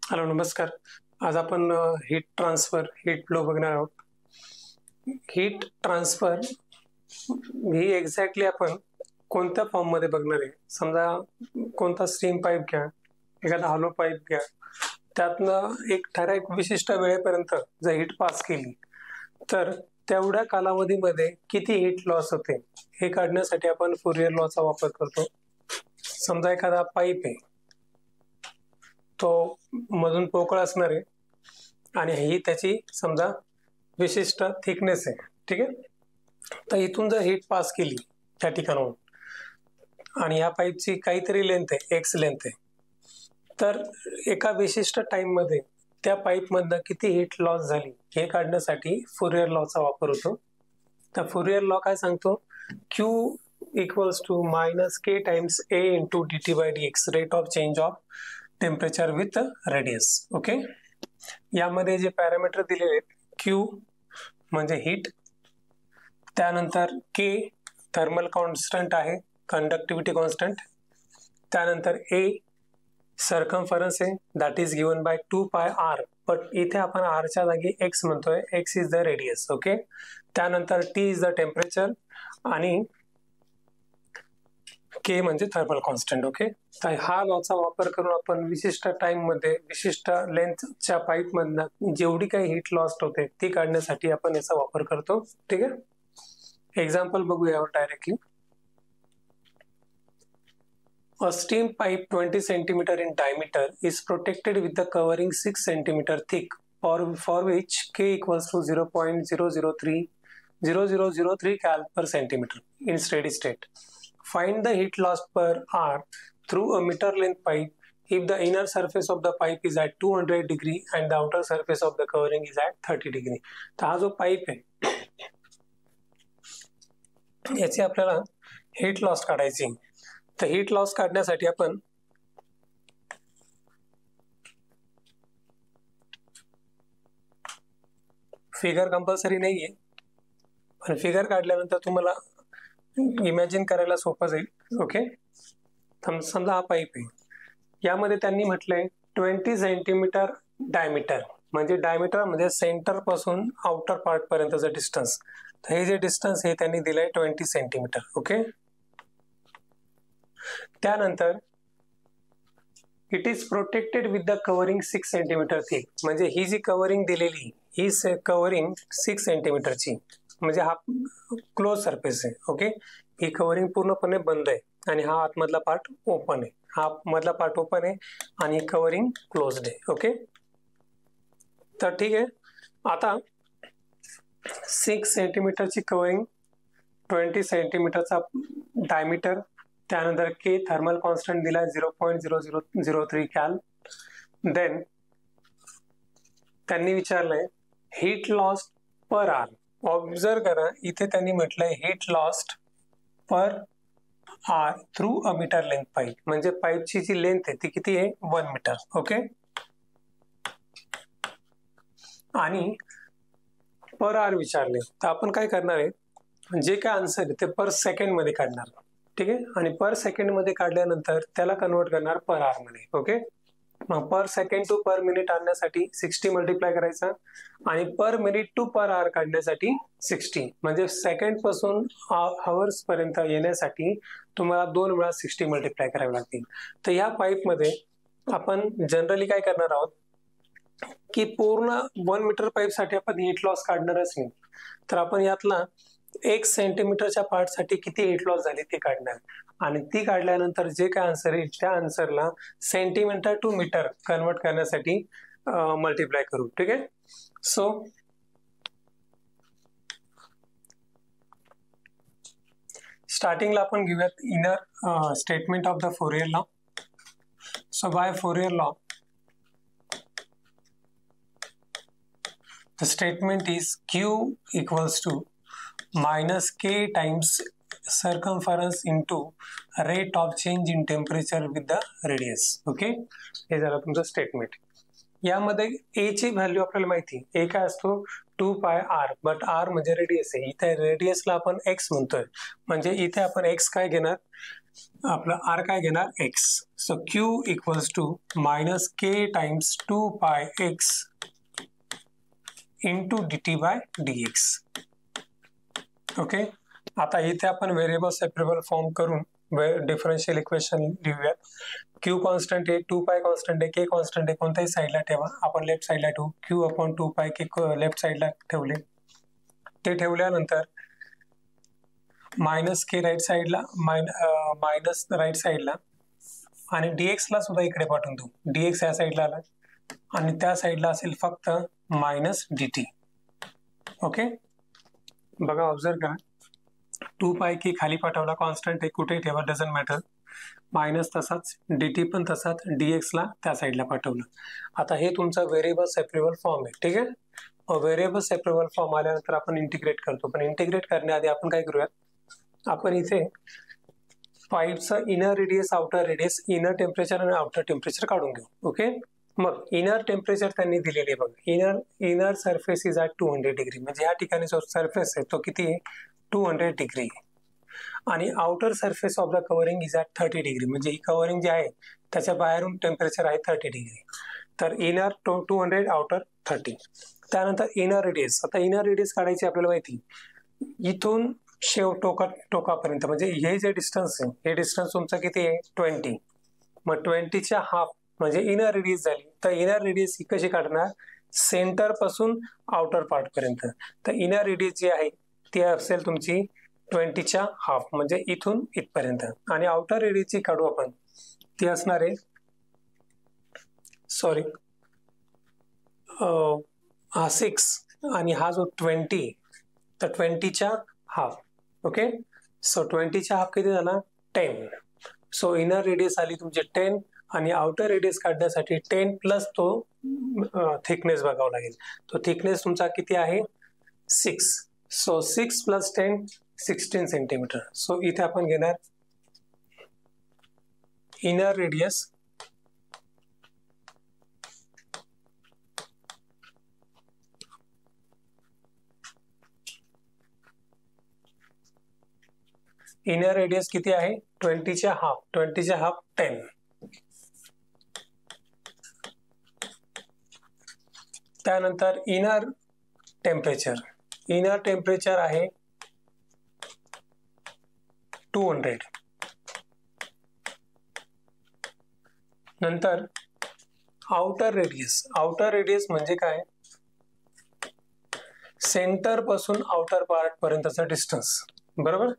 Hello नमस्कार. आज आपण हीट ट्रान्सफर हीट फ्लो बघणार आहोत. हीट ट्रान्सफर ही एक्झॅक्टली आपण कोणत्या फॉर्म मध्ये बघणार आहे. समजा कोणता स्टीम पाईप घ्या, एखादा हॉलो पाईप घ्या, त्यातनं एक ठराविक विशिष्ट वेळेपर्यंत जर हीट पास केली तर तेवढ्या कालावधीमध्ये किती हीट लॉस होते हे काढण्यासाठी आपण फुरियर लॉचा वापर करतो. समजा एखादा पाईप आहे, तो मधून पोकळ असणार आहे आणि ही त्याची समजा विशिष्ट थिकनेस आहे. ठीक आहे. तर इथून जर हीट पास केली त्या ठिकाणाहून आणि या पाईपची काहीतरी लेंथ आहे, एक्स लेंथ आहे, तर एका विशिष्ट टाइम मध्ये त्या पाईप मधनं किती हीट लॉस झाली हे काढण्यासाठी फुरियर लॉचा वापर होतो. तर फुरियर लॉ काय सांगतो, Q equals to minus K times A into D T by D X, rate of change of temperature with radius. Okay. यामध्ये जे पॅरामीटर दिलेले आहेत, Q म्हणजे हीट, त्यानंतर K थर्मल कॉन्स्टंट आहे, कंडक्टिव्हिटी कॉन्स्टंट, त्यानंतर A सर्कम्फरन्स आहे, that is given by 2 पाय r, बट इथे आपण r च्या जागी x म्हणतोय, x is the radius. Okay. त्यानंतर T इज द टेम्परेचर आणि K म्हणजे थर्मल कॉन्स्टंट. ओके. तर हा लॉचा वापर करून आपण विशिष्ट टाइम मध्ये विशिष्ट लेंथच्या पाईप मधनं जेवढी काही हीट लॉस होते ती काढण्यासाठी आपण याचा वापर करतो. ठीक आहे. एक्झाम्पल बघूया यावर directly. A steam pipe 20 cm in diameter is protected with the covering 6 cm thick, for which K equals to 0.0003 cal per centimeter in steady state. Find the heat loss per hour through a meter length pipe if the inner surface of the pipe is at 200 degree and the outer surface of the covering is at 30 degree. तर हा जो pipe आहे याची आपल्याला heat loss काढायची. तर heat loss काढण्यासाठी आपण फिगर कंपल्सरी नाहीये, पण फिगर काढल्यानंतर तुम्हाला इमॅजिन करायला सोपं जाईल. ओके. समजा हा पाईप आहे, यामध्ये त्यांनी म्हटलंय 20 सेंटीमीटर डायमीटर, म्हणजे डायमीटर म्हणजे सेंटर पासून आउटर पार्ट पर्यंतचं डिस्टन्स. तर हे जे डिस्टन्स आहे त्यांनी दिलंय 20 सेंटीमीटर. ओके. त्यानंतर it is protected with the covering 6 centimetre thick, म्हणजे ही जी कव्हरिंग दिलेली ही कव्हरिंग 6 सेंटीमीटरची, म्हणजे हा क्लोज सरफेस आहे. ओके. ही कव्हरिंग पूर्णपणे बंद आहे आणि हा आतमधला पार्ट ओपन आहे, हा मधला पार्ट ओपन आहे आणि कव्हरिंग क्लोज्ड आहे. ओके. तर ठीक आहे. आता 6 सेंटीमीटरची कव्हरिंग, 20 सेंटीमीटरचा डायमीटर, त्यानंतर K थर्मल कॉन्स्टंट दिला 0.0003 कॅल. देन त्यांनी विचारलंय heat loss per hour. Observe करा, इथे त्यांनी म्हटलंय heat lost per hour through a meter length pipe, म्हणजे पाईपची जी लेंथ आहे ती किती आहे, 1 मीटर. ओके. आणि पर आवर विचारले तर आपण काय करणार आहे, जे काय आन्सर आहे ते पर सेकंड मध्ये काढणार. ठीक आहे. आणि पर सेकंड मध्ये काढल्यानंतर त्याला कन्वर्ट करणार पर आवर मध्ये. ओके. मग पर सेकंड टू पर मिनिट आणण्यासाठी 60 मल्टिप्लाय करायचा आणि per minute to per hour काढण्यासाठी 60, म्हणजे सेकंड पासून आवर्स पर्यंत येण्यासाठी तुम्हाला 2 वेळा 60 मल्टिप्लाय करावे लागतील. तर या पाईप मध्ये आपण जनरली काय करणार आहोत की पूर्ण 1 मीटर पाईप साठी आपण हीट लॉस काढणारच नाही, तर आपण यातला 1 सेंटीमीटरच्या पार्ट साठी किती हीट लॉस झाली ते काढणार आणि ती काढल्यानंतर जे काय आन्सर येईल त्या आन्सरला सेंटीमीटर टू मीटर कन्वर्ट करण्यासाठी मल्टिप्लाय करू. ठीक आहे. सो स्टार्टिंगला आपण घेऊयात inner statement of the Fourier law. So by Fourier law the statement is Q equals to minus K times circumference into rate of change in temperature with the radius. Okay. हे झालं तुमचं statement. यामध्ये A ची value आपल्याला माहिती, A काय असतो, 2πr, but r म्हणजे रेडियस आहे. इथे रेडियसला आपण x म्हणतोय, म्हणजे इथे आपण x काय घेणार, आपला r काय घेणार, x. So q equals to minus k times 2πx into dt by dx. Okay, आता इथे आपण व्हेरिएबल सेपरेबल फॉर्म करून डिफरन्शियल इक्वेशन लिहूयात. q कॉन्स्टंट आहे, 2π कॉन्स्टंट आहे, k कॉन्स्टंट आहे, कोणत्याही साईडला ठेवा. आपण लेफ्ट साईडला ठेवू, q अपॉन 2π k लेफ्ट साईडला ठेवले. ते ठेवल्यानंतर मायनस k राईट साईडला, मायनस राईट साईडला, आणि dx ला सुद्धा इकडे पाठवून देऊ. dx या साईडला आला आणि त्या साईडला असेल फक्त मायनस dt. ओके, बघा ऑब्झर्व करा, 2π k खाली पाठवला, कॉन्स्टंट आहे, कुठेही ठेवा, डझंट मॅटर. मायनस तसाच, dt पण तसाच, dx ला त्या साईडला पाठवलं. आता हे तुमचा व्हेरिएबल सेपरेबल फॉर्म आहे. ठीक आहे, व्हेरिएबल सेपरेबल फॉर्म आल्यानंतर आपण इंटिग्रेट करतो. पण इंटिग्रेट करण्याआधी आपण काय करूयात, आपण इथे पाईपचं inner radius, outer radius, inner temperature आणि आउटर टेम्परेचर काढून घेऊ. ओके, मग इनर टेम्परेचर त्यांनी दिलेले बघ, inner surface is at 200 degree, म्हणजे या ठिकाणी जो सरफेस आहे तो किती आहे, 200 डिग्री. आणि outer surface of the covering is at 30 degree, म्हणजे ही कव्हरिंग जी आहे त्याच्या बाहेरून टेम्परेचर आहे 30 डिग्री. तर इनर 200, आउटर 30. त्यानंतर इनर रेडियस, आता इनर रेडियस काढायची आपल्याला माहिती, इथून शेव टोकापर्यंत, म्हणजे हे जे डिस्टन्स आहे, हे डिस्टन्स तुमचं किती आहे, 20. मग 20च्या हाफ म्हणजे इनर रेडियस झाली. तर इनर रेडियस ही कशी काढणार, सेंटर पासून आउटर पार्ट पर्यंत. तर इनर रेडियस जी आहे ती असेल तुमची 20च्या हाफ, म्हणजे इथून इथपर्यंत. आणि आउटर रेडियस जी काढू आपण, ती असणार आहे, सॉरी, हा 6 आणि हा जो 20, तर 20च्या हाफ. ओके, सो 20च्या हाफ किती झाला, 10. सो इनर रेडियस आली तुमची 10 आणि आउटर रेडियस काढण्यासाठी 10 प्लस तो थिकनेस बघावा लागेल. तो थिकनेस तुमचा किती आहे, 6. So 6 plus 10, 16 centimetre. सो इथे आपण घेणार इनर रेडियस किती आहे, 20च्या हाफ, 10. त्यानंतर इनर टेम्परेचर आहे 200. नंतर आउटर रेडियस म्हणजे काय, सेंटर पासून आउटर पार्ट पर्यंतचा डिस्टन्स. बरोबर,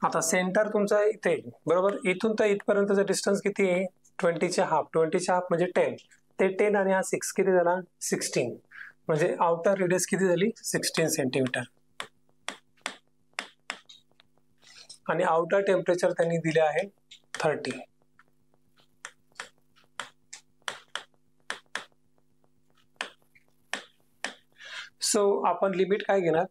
आता सेंटर तुमचा इथे, बरोबर, इथून तर इथपर्यंतचा डिस्टन्स किती आहे, 20च्या हाफ म्हणजे 10. ते 10 आणि हा 6 किती झाला, 16. म्हणजे आउटर रेडियस किती झाली, 16 सेंटीमीटर. आणि आउटर टेम्परेचर त्यांनी दिले आहे 30. सो आपण लिमिट काय घेणार,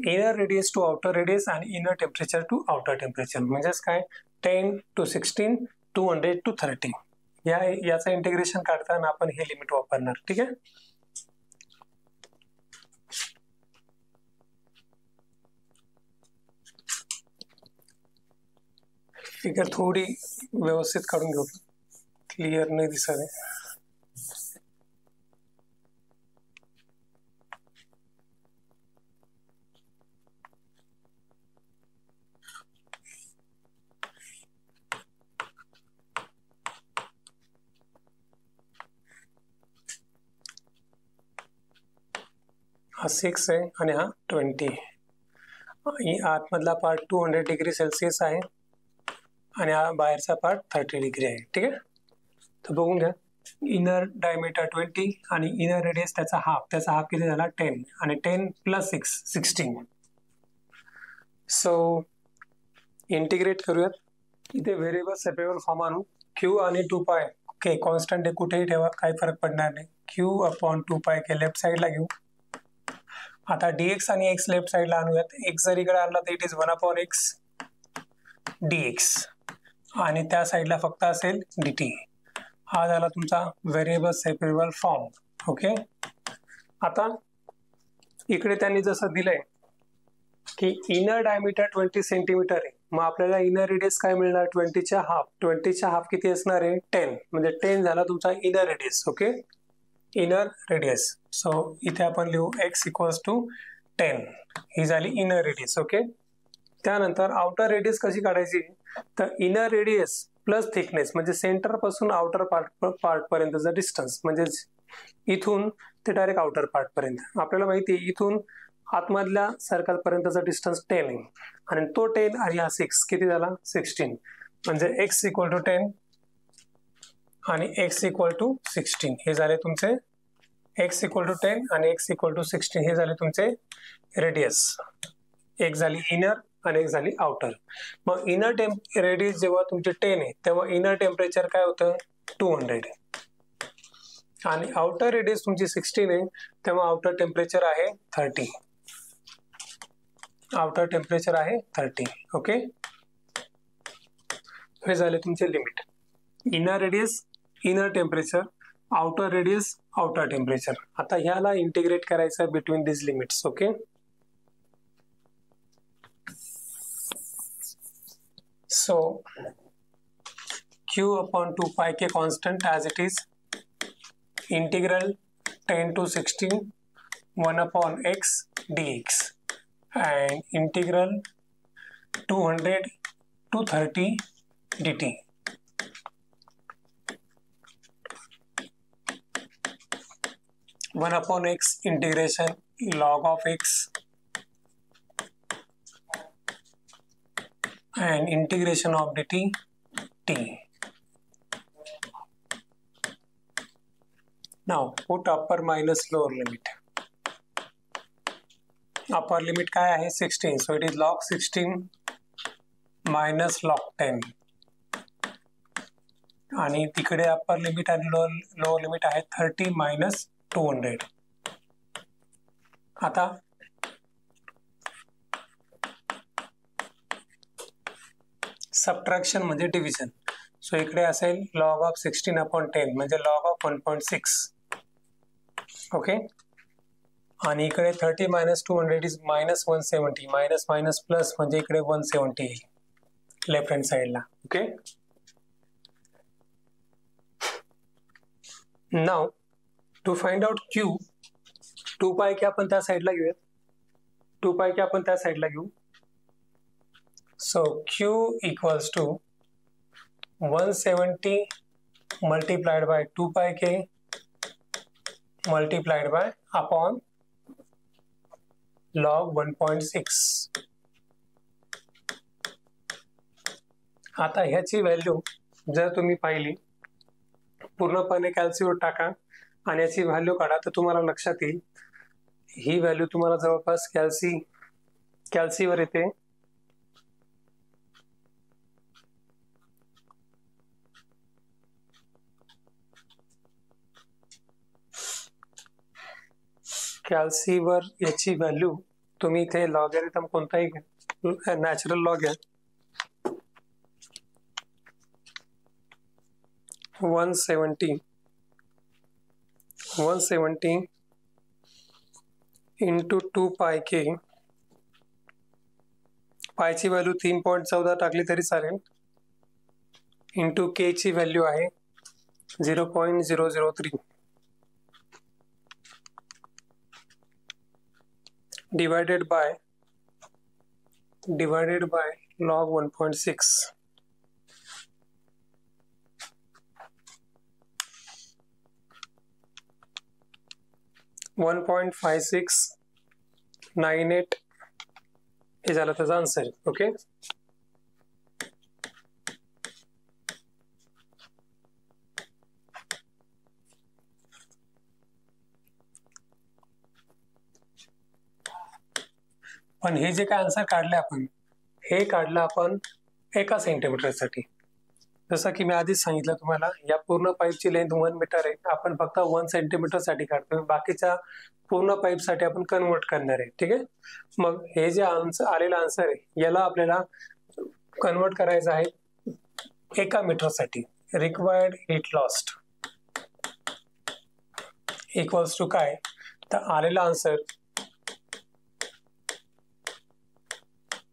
inner radius to outer radius आणि inner temperature to outer temperature, म्हणजेच काय, 10 to 16, 200 to 30. याचं इंटिग्रेशन काढताना आपण हे लिमिट वापरणार. ठीक आहे, फिगर थोडी व्यवस्थित काढून घेऊ, क्लिअर नाही दिसत आहे. हा 6 आहे आणि हा 20. आतमधला पार्ट 200 डिग्री सेल्सिअस आहे आणि हा बाहेरचा पार्ट 30 डिग्री आहे. ठीक आहे, तर बघून घ्या, इनर डायमीटर 20 आणि इनर रेडियस त्याचा हाफ किती झाला, 10. आणि 10 प्लस 6, 16. सो इंटिग्रेट करूयात. इथे व्हेरिएबल सेपरेबल फॉर्म आणू, q आणि 2π k कॉन्स्टंट आहे, कुठेही ठेवा, काही फरक पडणार नाही. q अपॉन 2π k लेफ्ट साईडला घेऊ. आता dx आणि x लेफ्ट साईडला आणूयात. x जर इकडे आणला तर इट इज 1/x dx आणि त्या साईडला फक्त असेल dt. हा झाला तुमचा व्हेरिएबल सेपरेबल फॉर्म. ओके, आता इकडे त्यांनी जसं दिलंय की इनर डायमीटर 20 सेंटीमीटर आहे, मग आपल्याला इनर रेडियस काय मिळणार 20च्या हाफ. 20च्या हाफ किती असणार आहे 10, म्हणजे 10 झाला तुमचा inner radius. Okay, inner radius. So इथे आपण लिहू x इक्वल्स टू 10, ही झाली इनर रेडियस. ओके, त्यानंतर आउटर रेडियस कशी काढायची, तर इनर रेडियस प्लस थिकनेस म्हणजे सेंटर पासून आउटर पार्ट पर्यंतचा डिस्टन्स, म्हणजे इथून ते डायरेक्ट आउटर पार्ट पर्यंत. आपल्याला माहिती आहे इथून आतमधल्या सर्कल पर्यंतचा डिस्टन्स 10 आहे, आणि तो 10 आणि हा 6 किती झाला 16, म्हणजे x इक्वल टू 10 आणि x इक्वल टू 16 हे झाले तुमचे x इक्वल टू 10 आणि x इक्वल टू 16 हे झाले तुमचे रेडियस. एक झाली इनर आणि एक झाली आउटर. मग इनर रेडियस जेव्हा तुमचे 10 आहे तेव्हा इनर टेम्परेचर काय होतं 200, आणि आउटर रेडियस तुमची 16 आहे तेव्हा आउटर टेम्परेचर आहे 30. आउटर टेम्परेचर आहे 30. ओके, हे झाले तुमचे limit. Inner radius inner temperature, outer radius outer temperature. आता ह्याला इंटिग्रेट करायचं between this limits. Okay, so q upon 2 pi k constant as it is, integral 10 to 16 1 upon x dx, and integral 200 to 30 dt. One upon x integration log of x and integration of dt t. Now put upper minus lower limit. Upper limit काय आहे 16, so it is log 16 minus log 10, आणि तिकडे upper limit आणि lower limit आहे 30 minus 200. आता subtraction म्हणजे division. So इकडे असेल लॉग ऑफ 16 अपॉन 10 म्हणजे लॉग ऑफ 1.6. ओके, आणि इकडे 30 minus 200 is minus 170, minus minus plus म्हणजे इकडे 170 येईल लेफ्ट हँड साइडला. Okay, now to find out Q, 2 pi के आपण त्या साइडला घेऊयात. 2 पाय के आपण त्या साइडला घेऊ. So Q equals to 170 multiplied by 2 pi k multiplied by upon log 1.6. आता ह्याची व्हॅल्यू जर तुम्ही पाहिली पूर्णपणे कॅल्सीवर टाका आणि याची व्हॅल्यू काढा तर तुम्हाला लक्षात येईल ही व्हॅल्यू तुम्हाला जवळपास कॅल्सीवर येते 81 वर याची व्हॅल्यू तुम्ही इथे लॉगॅरिथम कोणताही नॅचरल लॉग आहे 170 इंटू 2 पाय के, पायची व्हॅल्यू 3.14 टाकली तरी चालेल, इंटू के ची व्हॅल्यू आहे 0.003 divided by log 1.6. $1.5698 हे झालं त्याचा आन्सर. ओके, पण हे जे काय आन्सर काढले आपण हे काढलं आपण 1 सेंटीमीटर साठी. जसं की मी आधीच सांगितलं तुम्हाला या पूर्ण पाईपची लेंथ 1 मीटर आहे, आपण फक्त 1 सेंटीमीटर साठी काढतोय, बाकीच्या पूर्ण पाईप साठी आपण कन्वर्ट करणार आहे. ठीक आहे, मग हे जे आलेला आन्सर आहे याला आपल्याला कन्वर्ट करायचं आहे 1 मीटर साठी. Required heat lost equals to काय, तर आलेला आन्सर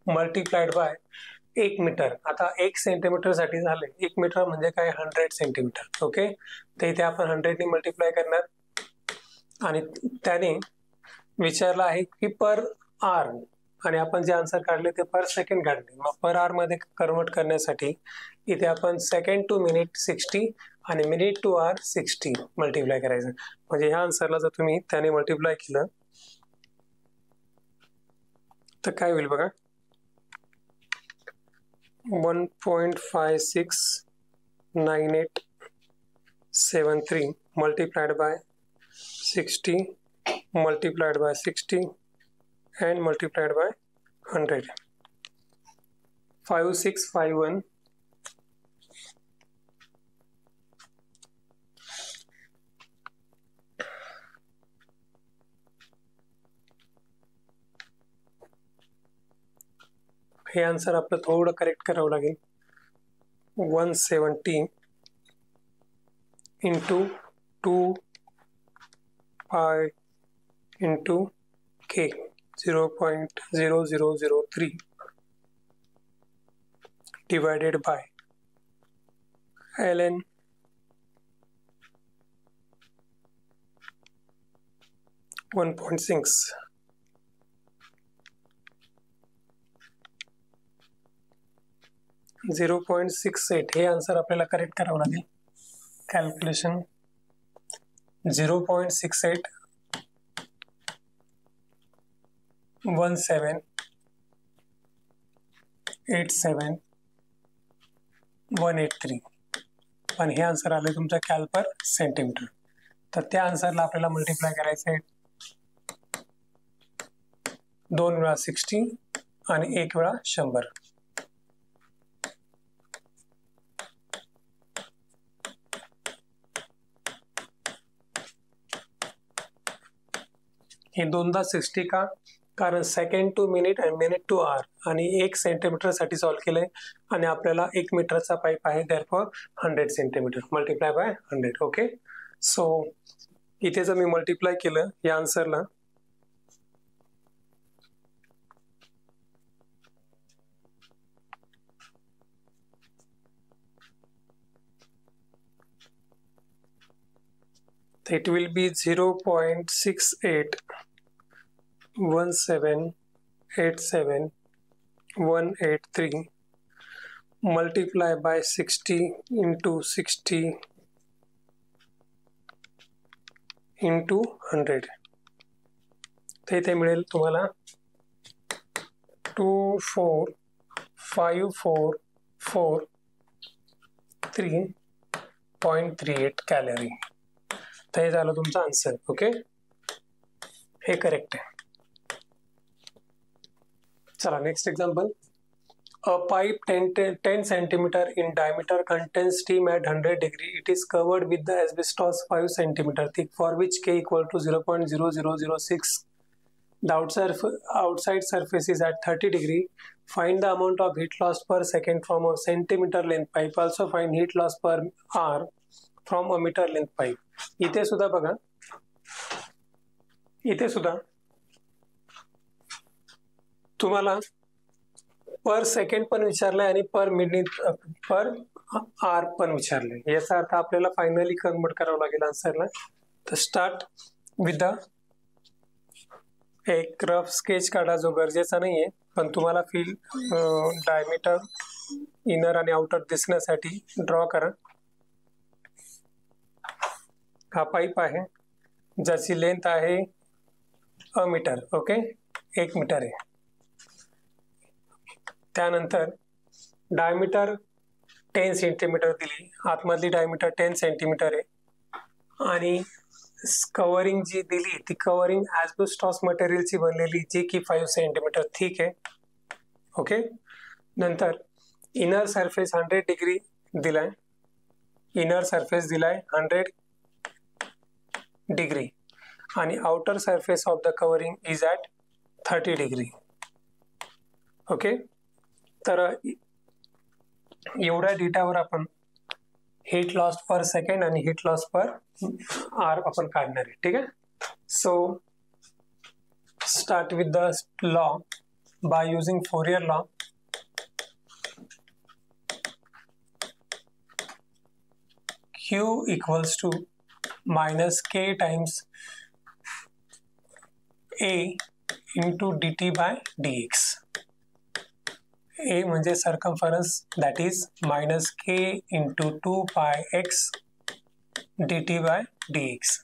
मल्टिप्लाइड बाय 1 मीटर. आता 1 सेंटीमीटर साठी झाले, 1 मीटर म्हणजे काय 100 सेंटीमीटर. ओके, तर इथे आपण 100 ने मल्टिप्लाय करणार आणि त्याने विचारलं आहे की पर आर, आणि आपण जे आन्सर काढले ते पर सेकंड काढले. मग पर आर मध्ये कन्वर्ट करण्यासाठी इथे आपण सेकंड टू मिनिट 60 आणि मिनिट टू आर 60 मल्टिप्लाय करायचं. म्हणजे ह्या आन्सरला जर तुम्ही त्याने मल्टिप्लाय केलं तर काय होईल बघा, 1.569873 multiplied by 60 multiplied by 60 and multiplied by 100. 5651 हे आन्सर आपलं थोडं करेक्ट करावं लागेल. 170 into 2 pi into k 0.0003 divided by ln 1.6. .68 हे आन्सर आपल्याला करेक्ट करावं लागेल. कॅल्क्युलेशन 0.68 1787183 पण हे आन्सर आले तुमच्या कॅल पर सेंटीमीटर. तर त्या आन्सरला आपल्याला मल्टिप्लाय करायचं आहे 2 वेळा 60 आणि 1 वेळा 100. हे दोनदा 60 का, कारण सेकंड टू मिनिट आणि मिनिट टू आर आणि 1 सेंटीमीटर साठी सॉल्व्ह केलंय आणि आपल्याला 1 मीटरचा पाईप आहे, therefore 100 centimetre multiply by 100. Okay, so इथे जर मी मल्टिप्लाय केलं या आन्सरला it will be 0.6871787183 multiply by 60 into 60 into 100. तर इथे मिळेल तुम्हाला 24543.38 कॅलरी. तर हे झालं तुमचं आन्सर. ओके, हे करेक्ट आहे. चला next example. A pipe 10 centimeter in diameter contains steam at 100 degree. It is covered with the asbestos 5 centimeter thick, for which K equal to 0.0006. The outside surface is at 30 degree. Find the amount of heat loss per second from a centimeter length pipe. Also find heat loss per hour from a meter length pipe. इथे सुद्धा बघा, इथे सुद्धा तुम्हाला पर second पण विचारलंय आणि per minute पर R पण विचारलंय. याचा अर्थ आपल्याला फायनली कन्वर्ट करावं लागेल आन्सरला. तर स्टार्ट विथ द एक रफ स्केच काढा, जो गरजेचा नाहीये पण तुम्हाला फील डायमीटर इनर आणि आउटर दिसण्यासाठी ड्रॉ करा. हा पाईप आहे ज्याची लेंथ आहे अ मीटर. ओके, 1 मीटर आहे. त्यानंतर डायमीटर 10 सेंटीमीटर दिली, आतमधली डायमीटर 10 सेंटीमीटर आहे आणि कवरिंग जी दिली ती कवरिंग ॲस्बेस्टॉस मटेरियलची बनलेली, जी की 5 सेंटीमीटर थिक आहे. ओके, नंतर इनर सरफेस 100 डिग्री दिलाय, इनर सरफेस दिलाय 100 डिग्री आणि outer surface of the covering is at 30 degree. Okay, तर एवढ्या डेटावर आपण हीट लॉस पर सेकंड आणि हीट लॉस पर आर आपण काढणार आहे. ठीक आहे, so start with the law. by using Fourier law, Q equals to minus K times A into dt by dx. A म्हणजे circumference, that is minus K into 2 pi x dt by dx,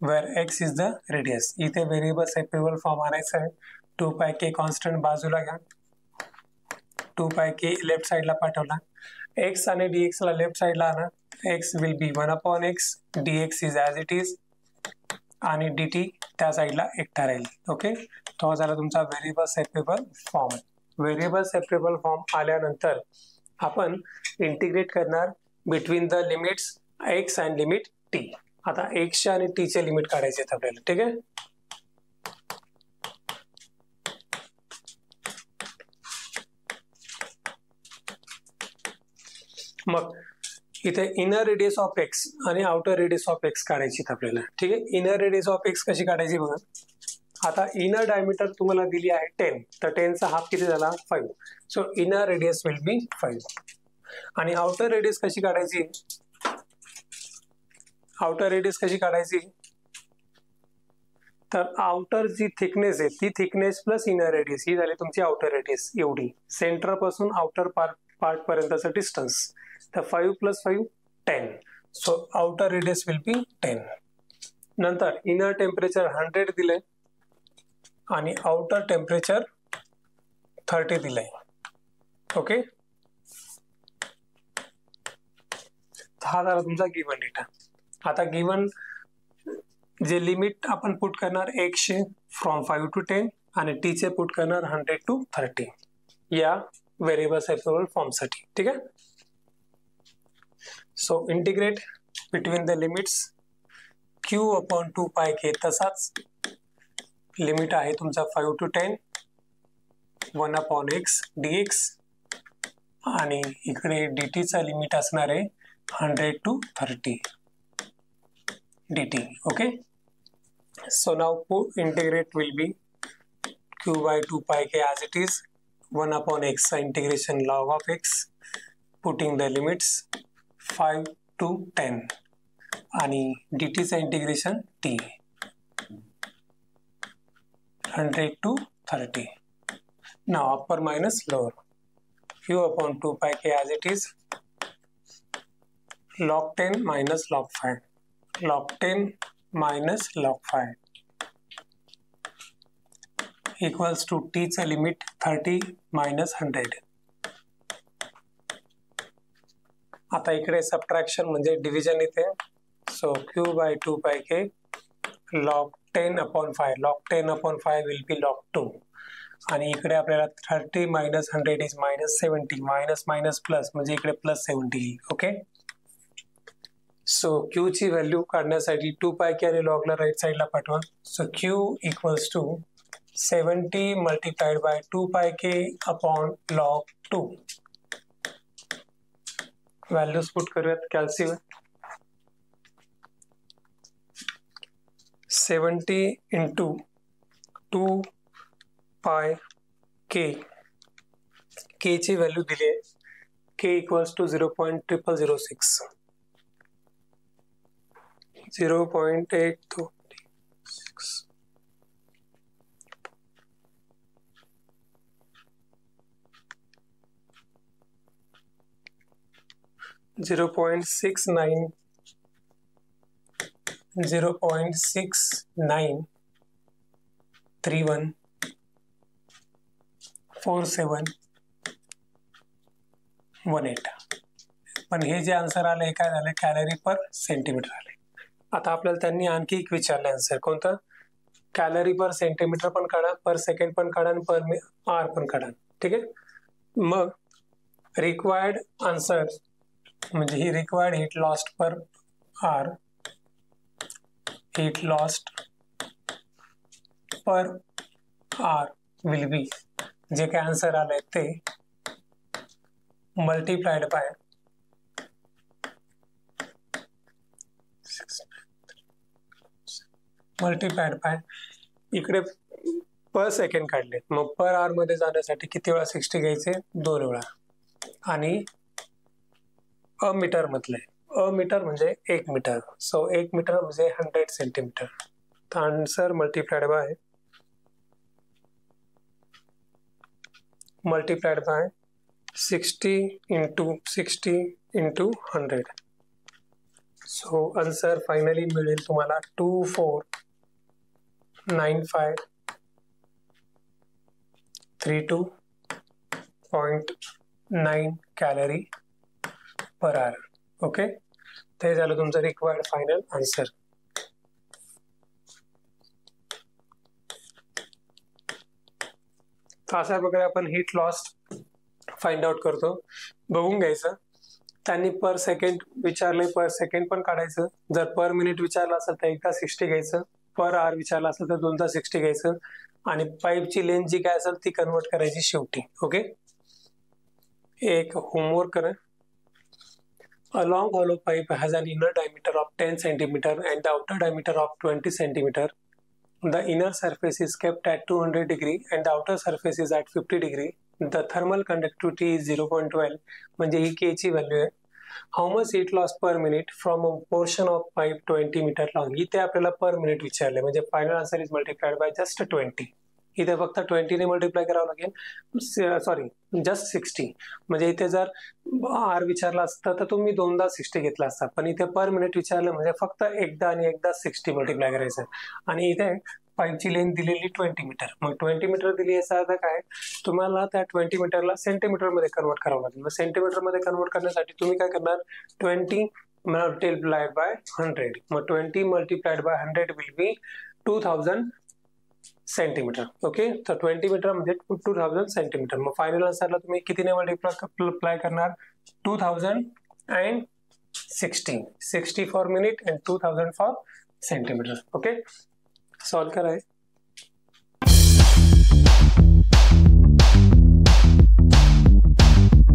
where x is the radius. इथे variable separable form आणायचा आहे. 2 pi k constant बाजूला घ्या, 2 pi k left साइडला पाठवला, x आणि dx ला लेफ्ट साइडला आणा. x will be 1 upon x, dx is as it is, आणि dt त्या साइडला एकटा राहील. ओके, तो झाला तुमचा variable separable form. Variable separable form आल्यानंतर आपण इंटिग्रेट करणार between the limits x and limit t. आता x आणि t चे लिमिट काढायचे आहेत आपल्याला. ठीक आहे, मग इथे इनर रेडियस ऑफ एक्स आणि आउटर रेडियस ऑफ एक्स काढायची आपल्याला. ठीक आहे, इनर रेडियस ऑफ एक्स कशी काढायची बघा. आता इनर डायमीटर तुम्हाला दिली आहे 10, तर 10 चा हाफ किती झाला 5. So inner radius will be 5. आणि आउटर रेडियस कशी काढायची, आउटर रेडियस कशी काढायची, तर आउटर जी थिकनेस आहे ती थिकनेस प्लस इनर रेडियस ही झाली तुमची आउटर रेडियस. एवढी सेंटर पासून आउटर पार्ट पर्यंतचं डिस्टन्स. तर 5 plus 5 10. So outer radius will be 10. नंतर इनर टेम्परेचर 100 दिले आणि आउटर टेम्परेचर 30 दिलंय. ओके, हा झाला तुमचा गिवन डेटा. आता गिवन जे लिमिट आपण पुट करणार x चे फ्रॉम 5 to 10 आणि t चे पुट करणार 100 to 30 या व्हेरिएबल सेपरेबल फॉर्म साठी. ठीक आहे, so integrate between the limits q upon 2 pi k, तसाच लिमिट आहे तुमचा 5 to 10 1 अपॉन x dx, आणि इकडे dt चा लिमिट असणार आहे 100 to 30 dt. okay, so now integrate will be q by 2 pi k as it is, 1 upon x integration log of x, putting the limits 5 to 10 आणि dt चा integration t 100 to 30. now upper minus lower, q upon 2 pi k as it is, log 10 minus log 5, log 10 minus log 5 equals to t चा limit 30 minus 100. आता इकडे subtraction म्हणजे division येते. So q by 2 pi k log 10 upon 5, log 10 upon 5 will be log 2, आणि इकडे आपल्याला 30 minus 100 is minus 70, minus minus plus म्हणजे इकडे प्लस 70. ओके, सो q ची व्हॅल्यू काढण्यासाठी 2 pi k आणि log ला राईट साइडला पाठवा. So q equals to 70 multiplied by 2 pi k upon log 2. Values put करूयात. Calcium 70 into 2 pi k, k ची व्हॅल्यू दिली आहे, k इक्वल्स टू 0.0006, 0.82. 0.69, 0.6931 4718. पण हे जे आन्सर आले हे काय झाले, कॅलरी पर सेंटीमीटर आले. आता आपल्याला त्यांनी आणखी एक विचारले आन्सर, कोणतं, कॅलरी पर सेंटीमीटर पण काढा, पर सेकंड पण काढा आणि पर आर पण काढा. ठीक आहे, मग रिक्वायर्ड आन्सर म्हणजे ही required heat lost per hour, heat lost per hour will be, जे काय आन्सर आलंय ते मल्टीप्लाइड बाय इकडे पर सेकंड काढले, मग पर आवर मध्ये जाण्यासाठी किती वेळा 60 घ्यायचे? 2 वेळा. आणि मीटर मधले, मीटर म्हणजे 1 मीटर, सो 1 मीटर म्हणजे 100 सेंटीमीटर. तर answer multiplied by 60 into 60 into 100. So answer finally मिळेल तुम्हाला 249532.9 कॅलरी पर आवर. ओके, ते झालं तुमचं रिक्वायर्ड फायनल आन्सर. अशा प्रकारे आपण हीट लॉस फाइंड आउट करतो. बघून घ्यायचं, त्यांनी पर सेकंड विचारले, पर सेकंड पण काढायचं. जर पर मिनिट विचारलं असेल तर एकदा 60 घ्यायचं, पर आवर विचारलं असेल तर दोनदा 60 घ्यायचं, आणि पाईपची लेंथ जी काय असेल ती कन्वर्ट करायची शेवटी. ओके, एक होमवर्क करा. A long hollow pipe has an inner diameter of 10 centimeter and the outer diameter of 20 centimeter. The inner surface is kept at 200 degree and the outer surface is at 50 degree. The thermal conductivity is 0.12. म्हणजे ही K ची value आहे. How much heat loss per minute from a portion of pipe 20 meter long? इथे आपल्याला per minute विचारले, म्हणजे final answer is multiplied by just 20. इथे फक्त 20 ने मल्टिप्लाय करावं लागेल, सॉरी जस्ट 60. म्हणजे इथे जर आर विचारला असतं तर तुम्ही दोनदा 60 घेतला असता, पण इथे पर मिनिट विचारलं म्हणजे फक्त एकदा आणि एकदा 60 मल्टिप्लाय करायचं. आणि इथे पाईपची लेंथ दिलेली 20 मीटर, मग 20 मीटर दिली याचा अर्थ काय, तुम्हाला त्या 20 मीटरला सेंटीमीटर मध्ये कन्वर्ट करावं लागेल. मग सेंटीमीटर मध्ये कन्वर्ट करण्यासाठी तुम्ही काय करणार, 20 मल्टिप्लाइड बाय 100. मग 20 multiplied by 100 will be 2000 centimetre. Okay, तर 20 मीटर म्हणजे 2000 सेंटीमीटर. मग फायनल आन्सरला तुम्ही कितीने मल्टिप्लाय करणार, 2000 and 60 for minute and 2000 for centimetre. Okay, solve करा.